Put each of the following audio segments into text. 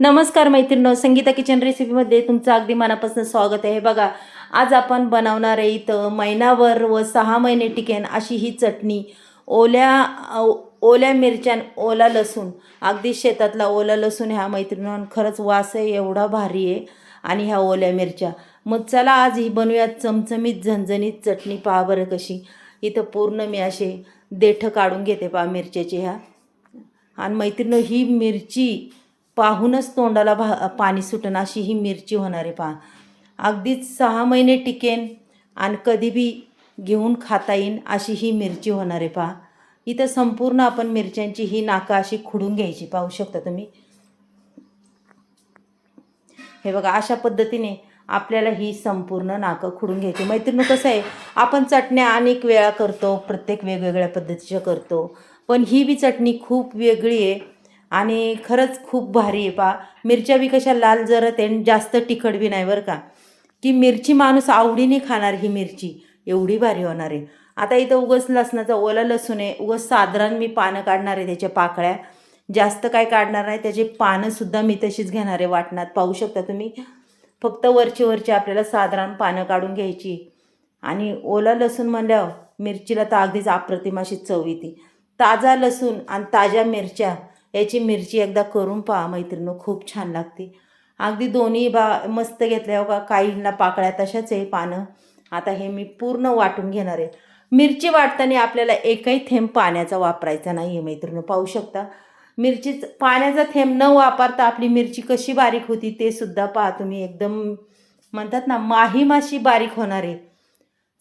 नमस्कार मैत्रिणींनो, संगीता किचन रेसिपीमध्ये तुमचं अगदी मनापासून स्वागत आहे. बघा, आज आपण बनवणार आहे इथं महिनाभर व 6 महिने टिकेन अशी ही चटणी. ओल्या मिरच्या, ओला लसूण, अगदी शेतातला ओला लसूण ह्या मैत्रिणींनो, खरंच वास आहे एवढा भारी आहे. आणि ह्या ओल्या मिरच्या, मग चला आज ही बनवूया चमचमीत झणझणीत चटणी. पहा बरं कशी. इथं पूर्ण मी असे देठं काढून घेते पहा मिरच्याचे ह्या. आणि मैत्रिणींनो, ही मिरची पाहूनच तोंडाला पाणी सुटणं अशी ही मिरची होणार आहे पहा. अगदीच 6 महिने टिकेन आणि कधी बी घेऊन खाता येईन अशी ही मिरची होणार आहे पहा. इथं संपूर्ण आपण मिरच्यांची ही नाका अशी खुडून घ्यायची, पाहू शकता तुम्ही. हे बघा, अशा पद्धतीने आपल्याला ही संपूर्ण नाकं खुडून घ्यायची. मैत्रिणी, कसं आहे, आपण चटण्या अनेक वेळा करतो, प्रत्येक वेगवेगळ्या पद्धतीच्या करतो, पण ही बी चटणी खूप वेगळी आहे आणि खरंच खूप भारी आहे पहा. मिरच्या बी कशा लाल जरत आहे, जास्त तिखट बी नाही बरं का, की मिरची माणूस आवडीने खाणार. ही मिरची एवढी भारी होणार आहे. आता इथं उगस लसणाचा ओला लसूण आहे, उगस साधारण मी पानं काढणार आहे, त्याच्या पाकळ्या जास्त काय काढणार नाही, त्याचे पानंसुद्धा मी तशीच घेणार आहे वाटणात, पाहू शकता तुम्ही. फक्त वरची आपल्याला साधारण पानं काढून घ्यायची. आणि ओला लसूण म्हणल्यावर मिरचीला तर अगदीच अप्रतिम अशी चव येते. ताजा लसूण आणि ताज्या मिरच्या याची मिरची एकदा करून पहा मैत्रिणींनो, खूप छान लागते. अगदी दोन्ही मस्त घेतल्या हो का. काहींना पाकळ्या तशाच आहे पानं. आता हे मी पूर्ण वाटून घेणार आहे. मिरची वाटताना आपल्याला एकही थेंब पाण्याचा वापरायचा नाही आहे मैत्रिणींनो, पाहू शकता. पाण्याचा थेंब न वापरता आपली मिरची कशी बारीक होती ते सुद्धा पहा तुम्ही. एकदम म्हणतात ना, माहीमाशी बारीक होणार आहे.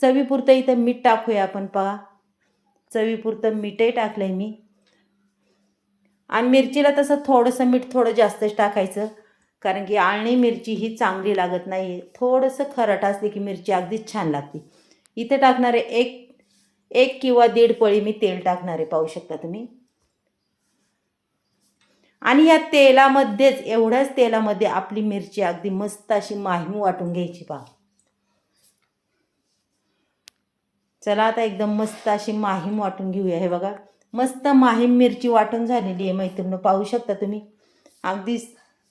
चवीपुरतं इथं मीठ टाकूया आपण पहा. चवीपुरतं मीठही टाकलं आहे मी. आणि मिरचीला तसं थोडंसं मीठ थोडं जास्तच टाकायचं, कारण की आळणी मिरची ही चांगली लागत नाही. थोडंसं खरट असले की मिरची अगदीच छान लागते. इथे टाकणारे एक किंवा 1.5 पळी मी तेल टाकणार आहे, पाहू शकता तुम्ही. आणि या तेलामध्येच, एवढ्याच तेलामध्ये आपली मिरची अगदी मस्त अशी माहीम वाटून घ्यायची पहा. चला आता एकदम मस्त अशी माहीम वाटून घेऊया. हे बघा, मस्त माहीम मिरची वाटून झालेली आहे मैत्रिणी, पाहू शकता तुम्ही. अगदी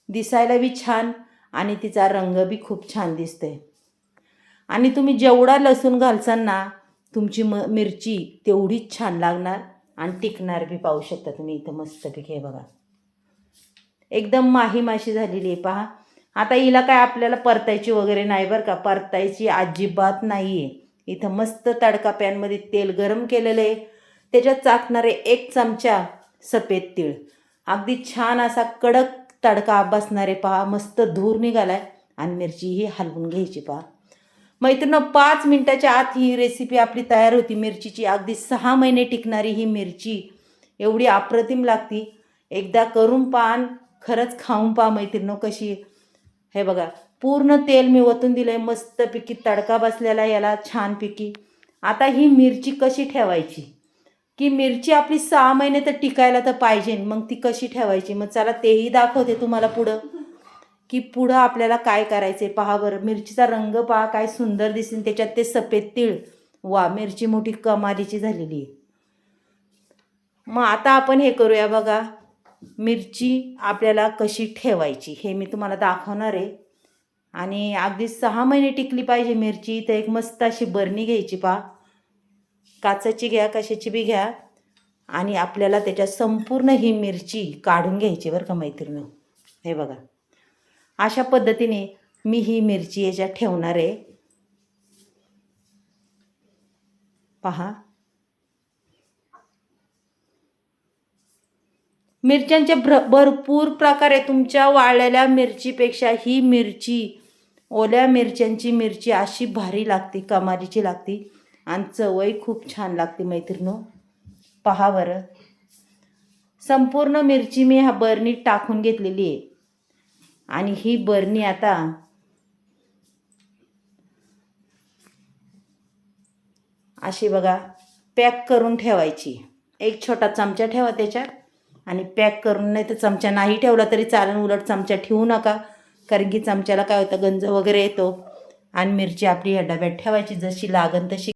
दिसायला बी छान आणि तिचा रंग बी खूप छान दिसतोय. आणि तुम्ही जेवढा लसूण घालसाल ना, तुमची मिरची तेवढीच छान लागणार आणि टिकणार बी, पाहू शकता तुम्ही. इथं मस्तपैकी हे बघा, एकदम माहीम अशी झालेली आहे पहा. आता हिला काय आपल्याला परतायची वगैरे नाही बरं का, परतायची अजिबात नाही आहे. इथं मस्त तडका पॅनमध्ये तेल गरम केलेलं आहे, त्याच्यात टाकणारे 1 चमचा सफेद तीळ. अगदी छान असा कडक तडका बसणारे पहा. मस्त धूर निघालाय आणि मिरची ही हलवून घ्यायची पहा. मैत्रिणी, 5 मिनिटाच्या आत ही रेसिपी आपली तयार होती मिरचीची. अगदी 6 महिने टिकणारी ही मिरची एवढी अप्रतिम लागती. एकदा करून पहा, खरंच खाऊन पहा मैत्रिणी कशी. हे बघा, पूर्ण तेल मी ओतून दिलं आहे, मस्तपैकी तडका बसलेला याला छानपैकी. आता ही मिरची कशी ठेवायची, की मिरची आपली 6 महिने तर टिकायला तर पाहिजे, मग ती कशी ठेवायची, मग चला तेही दाखवते तुम्हाला पुढं. की पुढं आपल्याला काय करायचं आहे पहा बरं. मिरचीचा रंग पहा काय सुंदर दिसेल, त्याच्यात ते सफेद तीळ. वा, मिरची मोठी कमालीची झालेली आहे. मग आता आपण हे करूया बघा, मिरची आपल्याला कशी ठेवायची हे मी तुम्हाला दाखवणार आहे. आणि अगदी 6 महिने टिकली पाहिजे मिरची. तर एक मस्त अशी बरणी घ्यायची पहा, काचेची घ्या, कशाची बी घ्या. आणि आपल्याला त्याच्यात संपूर्ण ही मिरची काढून घ्यायची बरं का मैत्रिणी. हे बघा, अशा पद्धतीने मी ही मिरची याच्यात ठेवणार आहे पहा. मिरच्यांचे भरपूर प्रकार आहे. तुमच्या वाळलेल्या मिरचीपेक्षा ही मिरची, ओल्या मिरच्यांची मिरची अशी भारी लागते, कमालीची लागते आणि चवही खूप छान लागते मैत्रिणो. पहा बरं, संपूर्ण मिरची मी ह्या बरणीत टाकून घेतलेली आहे. आणि ही बरणी आता अशी बघा पॅक करून ठेवायची. 1 छोटा चमचा ठेवा त्याच्यात आणि पॅक करून. नाही तर चमचा नाही ठेवला तरी चालेल, उलट चमचा ठेवू नका, कारण की चमच्याला काय होतं, गंज वगैरे येतो. आणि मिरची आपली या डब्यात ठेवायची, जशी लागन तशी.